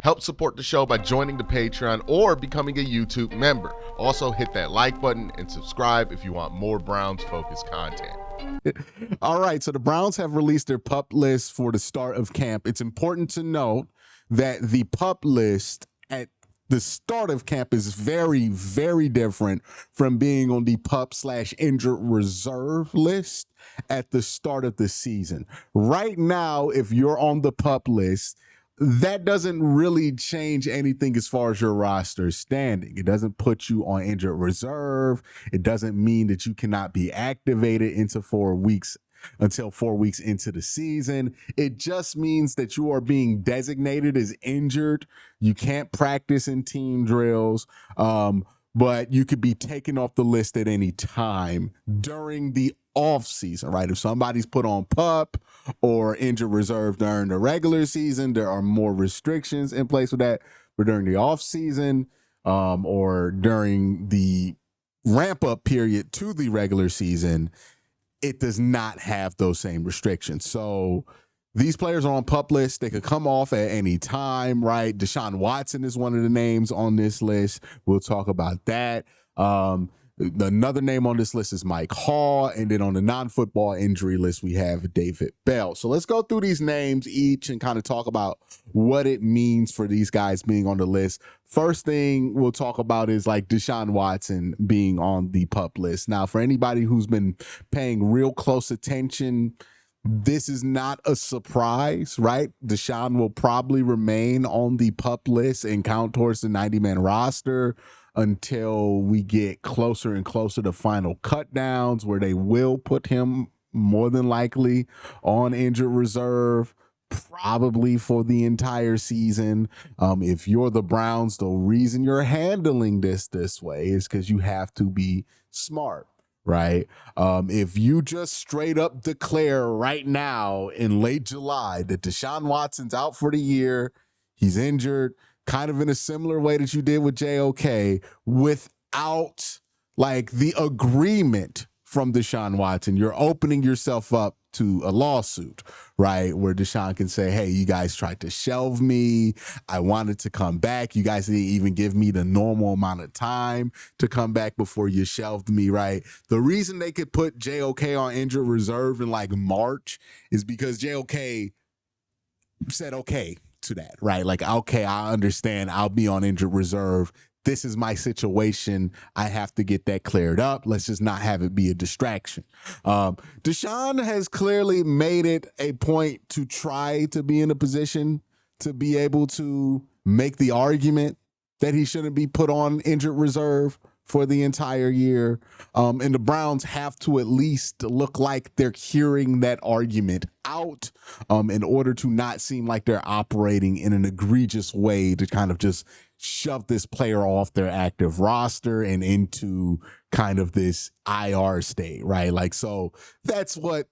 Help support the show by joining the Patreon or becoming a YouTube member. Also, hit that like button and subscribe if you want more Browns-focused content. All right, so the Browns have released their PUP list for the start of camp. It's important to note that the PUP list at the start of camp is very, very different from being on the PUP/injured reserve list at the start of the season. Right now, if you're on the PUP list, that doesn't really change anything as far as your roster standing. It doesn't put you on injured reserve. It doesn't mean that you cannot be activated until 4 weeks into the season. It just means that you are being designated as injured. You can't practice in team drills, but you could be taken off the list at any time during the off season, right? If somebody's put on PUP or injured reserve during the regular season, there are more restrictions in place with that. But during the off season, or during the ramp up period to the regular season, it does not have those same restrictions. So these players are on PUP list. They could come off at any time, right? Deshaun Watson is one of the names on this list. We'll talk about that. Another name on this list is Mike Hall. And then on the non-football injury list, we have David Bell. So let's go through these names each and kind of talk about what it means for these guys being on the list. First thing we'll talk about is like Deshaun Watson being on the PUP list. Now, for anybody who's been paying real close attention, this is not a surprise, right? Deshaun will probably remain on the PUP list and count towards the 90-man roster until we get closer and closer to final cutdowns, where they will put him more than likely on injured reserve, probably for the entire season. If you're the Browns, the reason you're handling this way is because you have to be smart, right? If you just straight up declare right now in late July that Deshaun Watson's out for the year, he's injured, kind of in a similar way that you did with JOK, without like the agreement from Deshaun Watson, you're opening yourself up to a lawsuit, right? Where Deshaun can say, hey, you guys tried to shelve me. I wanted to come back. You guys didn't even give me the normal amount of time to come back before you shelved me, right? The reason they could put JOK on injured reserve in like March is because JOK said okay to that, right? Like, okay, I understand. I'll be on injured reserve. This is my situation. I have to get that cleared up. Let's just not have it be a distraction. Deshaun has clearly made it a point to try to be in a position to be able to make the argument that he shouldn't be put on injured reserve for the entire year. And the Browns have to at least look like they're hearing that argument out in order to not seem like they're operating in an egregious way to kind of just shove this player off their active roster and into kind of this IR state, right? Like, so that's what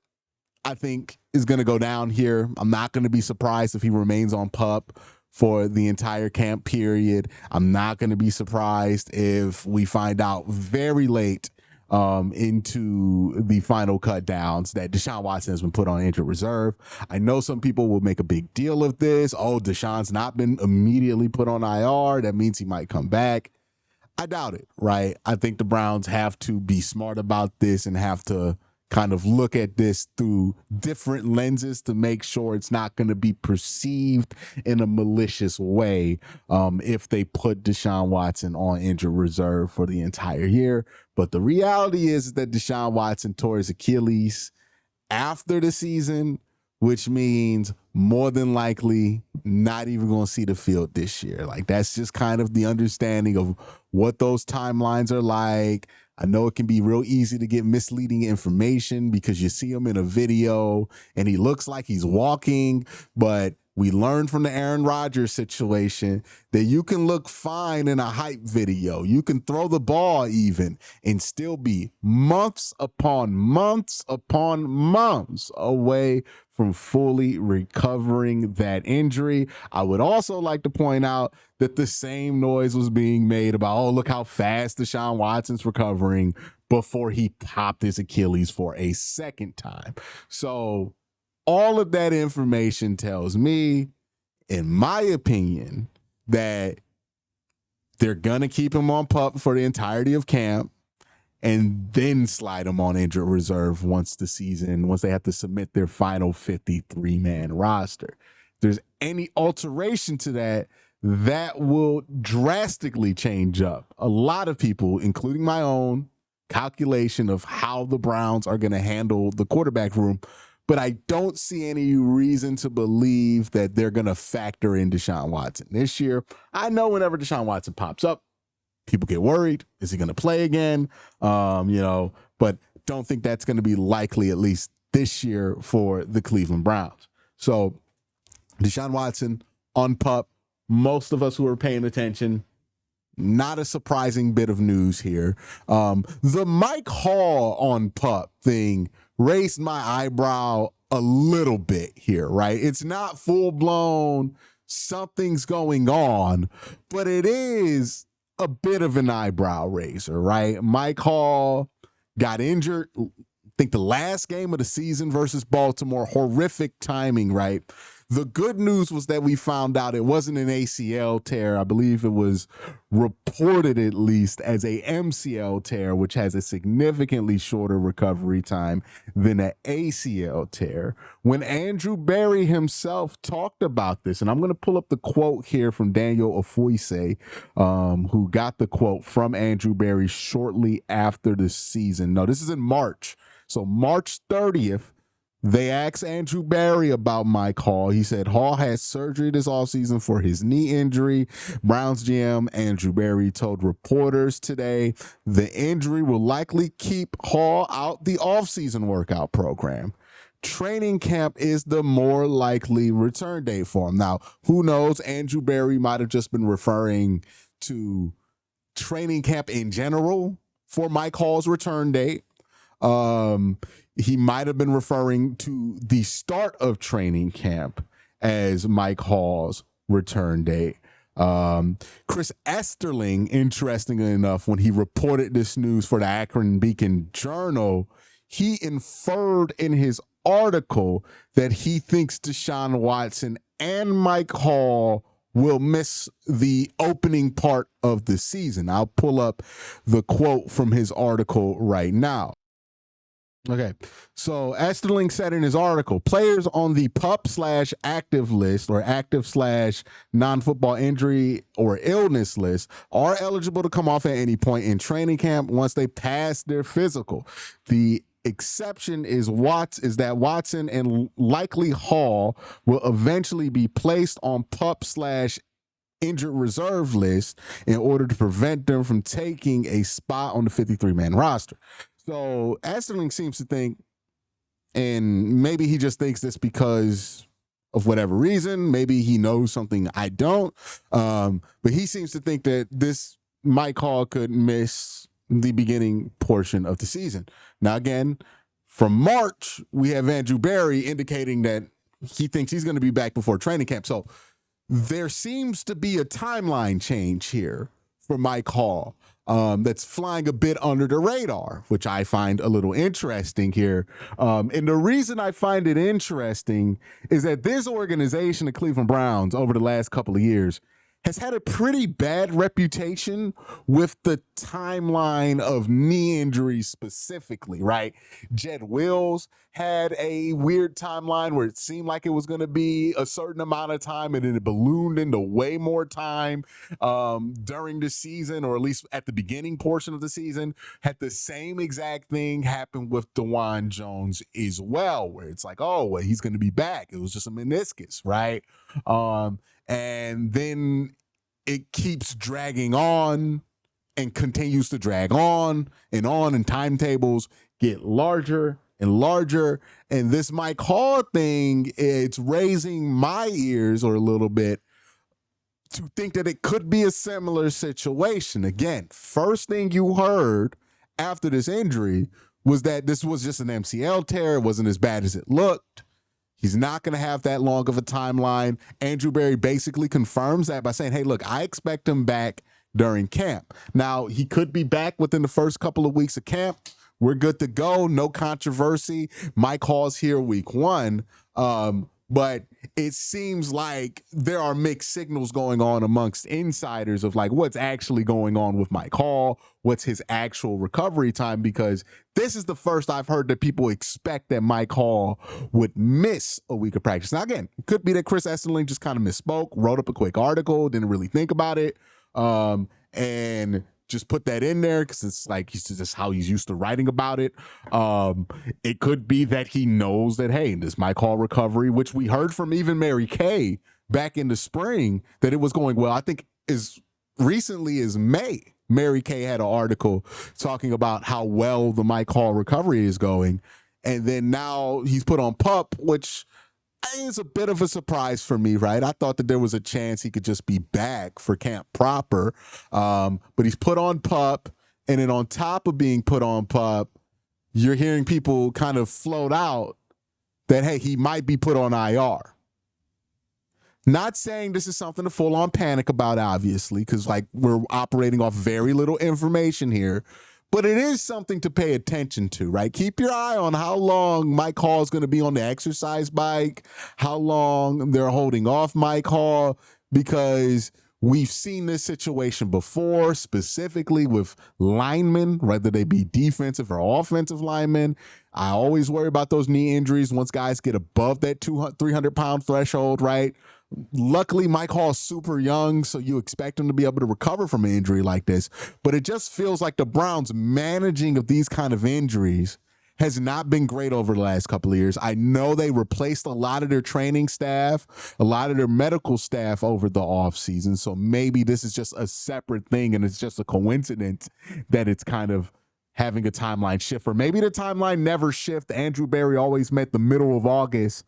I think is going to go down here. I'm not going to be surprised if he remains on PUP for the entire camp period. I'm not going to be surprised if we find out very late into the final cut downs that Deshaun Watson has been put on injured reserve. I know some people will make a big deal of this. Oh, Deshaun's not been immediately put on IR. That means he might come back. I doubt it, right? I think the Browns have to be smart about this and have to kind of look at this through different lenses to make sure it's not going to be perceived in a malicious way if they put Deshaun Watson on injured reserve for the entire year. But the reality is that Deshaun Watson tore his Achilles after the season, which means more than likely not even going to see the field this year. Like, that's just kind of the understanding of what those timelines are like. I know it can be real easy to get misleading information because you see him in a video and he looks like he's walking, but we learned from the Aaron Rodgers situation that you can look fine in a hype video. You can throw the ball even and still be months upon months upon months away from fully recovering that injury. I would also like to point out that the same noise was being made about, oh, look how fast Deshaun Watson's recovering before he popped his Achilles for a second time. So all of that information tells me, in my opinion, that they're going to keep him on PUP for the entirety of camp and then slide him on injured reserve once they have to submit their final 53-man roster. If there's any alteration to that, that will drastically change up a lot of people, including my own calculation of how the Browns are going to handle the quarterback room. But I don't see any reason to believe that they're going to factor in Deshaun Watson this year. I know whenever Deshaun Watson pops up, people get worried. Is he going to play again? But don't think that's going to be likely, at least this year, for the Cleveland Browns. So Deshaun Watson on PUP. Most of us who are paying attention, not a surprising bit of news here. The Mike Hall on PUP thing raised my eyebrow a little bit here, right? It's not full blown, something's going on, but it is a bit of an eyebrow raiser, right? Mike Hall got injured, I think the last game of the season versus Baltimore. Horrific timing, right? The good news was that we found out it wasn't an ACL tear. I believe it was reported at least as a MCL tear, which has a significantly shorter recovery time than an ACL tear. When Andrew Berry himself talked about this, and I'm going to pull up the quote here from Daniel Ofoise, who got the quote from Andrew Berry shortly after the season. No, this is in March. So March 30th, they asked Andrew Berry about Mike Hall. He said Hall had surgery this offseason for his knee injury. Browns GM Andrew Berry told reporters today the injury will likely keep Hall out the offseason workout program. Training camp is the more likely return date for him. Now, who knows? Andrew Berry might have just been referring to training camp in general for Mike Hall's return date. He might have been referring to the start of training camp as Mike Hall's return date. Chris Esterling, interestingly enough, when he reported this news for the Akron Beacon Journal, he inferred in his article that he thinks Deshaun Watson and Mike Hall will miss the opening part of the season. I'll pull up the quote from his article right now. Okay, so Esterling said in his article, players on the PUP/active list or active/non-football injury or illness list are eligible to come off at any point in training camp once they pass their physical. The exception is that Watson and likely Hall will eventually be placed on PUP/injured reserve list in order to prevent them from taking a spot on the 53-man roster. So Esterling seems to think, and maybe he just thinks this because of whatever reason, maybe he knows something I don't, but he seems to think that this Mike Hall could miss the beginning portion of the season. Now, again, from March, we have Andrew Berry indicating that he thinks he's going to be back before training camp. So there seems to be a timeline change here for Mike Hall. That's flying a bit under the radar, which I find a little interesting here. And the reason I find it interesting is that this organization, the Cleveland Browns, over the last couple of years, has had a pretty bad reputation with the timeline of knee injuries specifically, right? Jed Wills had a weird timeline where it seemed like it was going to be a certain amount of time and then it ballooned into way more time during the season, or at least at the beginning portion of the season. Had the same exact thing happen with DeJuan Jones as well, where it's like, oh, well, he's going to be back. It was just a meniscus, right? And then it keeps dragging on and continues to drag on, and timetables get larger and larger. And this Mike Hall thing, it's raising my ears or a little bit to think that it could be a similar situation. Again, first thing you heard after this injury was that this was just an MCL tear. It wasn't as bad as it looked. He's not going to have that long of a timeline. Andrew Berry basically confirms that by saying, hey, look, I expect him back during camp. Now, he could be back within the first couple of weeks of camp. We're good to go. No controversy. Mike Hall's here week one. But it seems like there are mixed signals going on amongst insiders of like what's actually going on with Mike Hall, what's his actual recovery time, because this is the first I've heard that people expect that Mike Hall would miss a week of practice. Now, again, it could be that Chris Esselink just kind of misspoke, wrote up a quick article, didn't really think about it, and just put that in there because it's like he's just how he's used to writing about it. It could be that he knows that, hey, this Mike Hall recovery, which we heard from even Mary Kay back in the spring, that it was going well. I think as recently as May, Mary Kay had an article talking about how well the Mike Hall recovery is going. And then now he's put on PUP, which is a bit of a surprise for me, right? I thought that there was a chance he could just be back for camp proper. But he's put on PUP. And then on top of being put on PUP, you're hearing people kind of float out that, hey, he might be put on IR. Not saying this is something to full on panic about, obviously, because like we're operating off very little information here. But it is something to pay attention to, right? Keep your eye on how long Mike Hall is going to be on the exercise bike, how long they're holding off Mike Hall, because we've seen this situation before, specifically with linemen, whether they be defensive or offensive linemen. I always worry about those knee injuries once guys get above that 300-pound threshold, right? Luckily, Mike Hall's super young, so you expect him to be able to recover from an injury like this. But it just feels like the Browns' managing of these kind of injuries has not been great over the last couple of years. I know they replaced a lot of their training staff, a lot of their medical staff over the offseason, so maybe this is just a separate thing and it's just a coincidence that it's kind of having a timeline shift. Or maybe the timeline never shift. Andrew Berry always met the middle of August,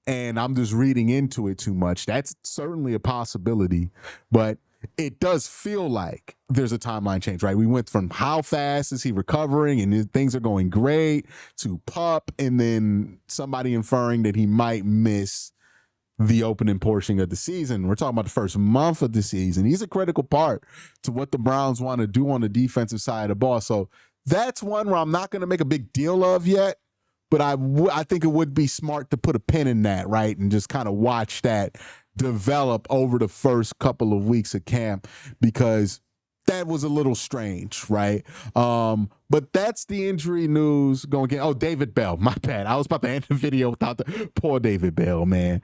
and I'm just reading into it too much. That's certainly a possibility, but it does feel like there's a timeline change, right? We went from how fast is he recovering and things are going great to PUP, and then somebody inferring that he might miss the opening portion of the season. We're talking about the first month of the season. He's a critical part to what the Browns want to do on the defensive side of the ball. So that's one where I'm not going to make a big deal of yet. But I think it would be smart to put a pin in that, right? And just kind of watch that develop over the first couple of weeks of camp, because that was a little strange, right? But that's the injury news going. Oh, David Bell, my bad. I was about to end the video without the poor David Bell, man.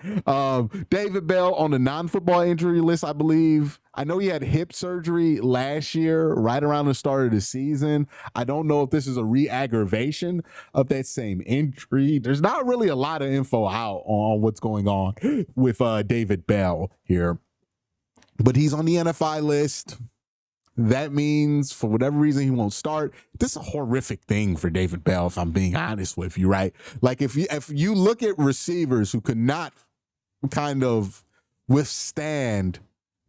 David Bell on the non-football injury list, I believe. I know he had hip surgery last year, right around the start of the season. I don't know if this is a re-aggravation of that same injury. There's not really a lot of info out on what's going on with David Bell here, but he's on the NFI list. That means for whatever reason he won't start. This is a horrific thing for David Bell, if I'm being honest with you, right? Like if you look at receivers who could not kind of withstand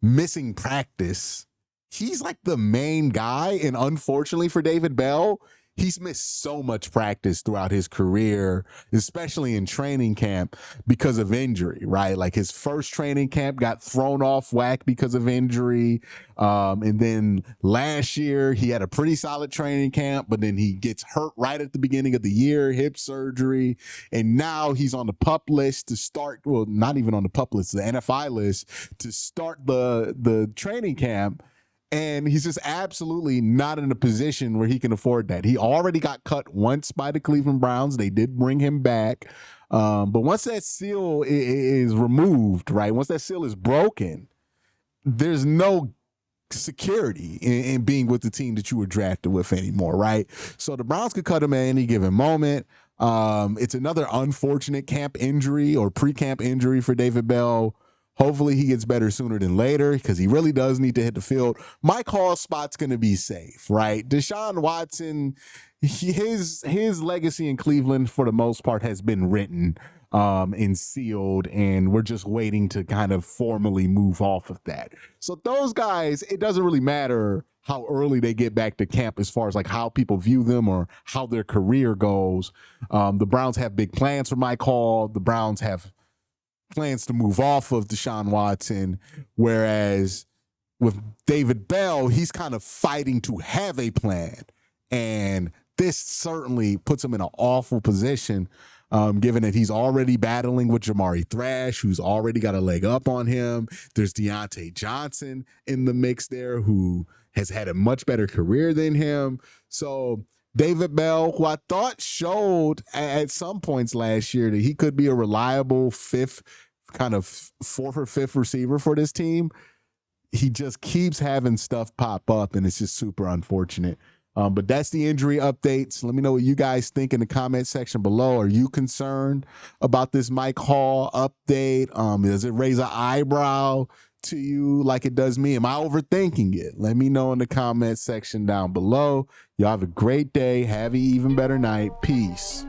missing practice, he's like the main guy. And unfortunately for David Bell, he's missed so much practice throughout his career, especially in training camp, because of injury, right? Like his first training camp got thrown off whack because of injury. And then last year he had a pretty solid training camp, but then he gets hurt right at the beginning of the year, hip surgery. And now he's on the PUP list to start, well, not even on the PUP list, the NFI list to start the training camp. And he's just absolutely not in a position where he can afford that. He already got cut once by the Cleveland Browns. They did bring him back. But once that seal is removed, right, once that seal is broken, there's no security in being with the team that you were drafted with anymore, right? So the Browns could cut him at any given moment. It's another unfortunate camp injury or pre-camp injury for David Bell. Hopefully he gets better sooner than later, because he really does need to hit the field. Mike Hall's spot's going to be safe, right? Deshaun Watson, his legacy in Cleveland for the most part has been written and sealed, and we're just waiting to kind of formally move off of that. So those guys, it doesn't really matter how early they get back to camp as far as like how people view them or how their career goes. The Browns have big plans for Mike Hall. The Browns have plans to move off of Deshaun Watson, whereas with David Bell, he's kind of fighting to have a plan. And this certainly puts him in an awful position given that he's already battling with Jamari Thrash, who's already got a leg up on him. There's Deontay Johnson in the mix there, who has had a much better career than him. So David Bell, who I thought showed at some points last year that he could be a reliable fourth or fifth receiver for this team, he just keeps having stuff pop up, and it's just super unfortunate. But that's the injury updates. Let me know what you guys think in the comment section below. Are you concerned about this Mike Hall update? Does it raise an eyebrow to you like it does me? Am I overthinking it? Let me know in the comment section down below. Y'all have a great day. Have an even better night. Peace.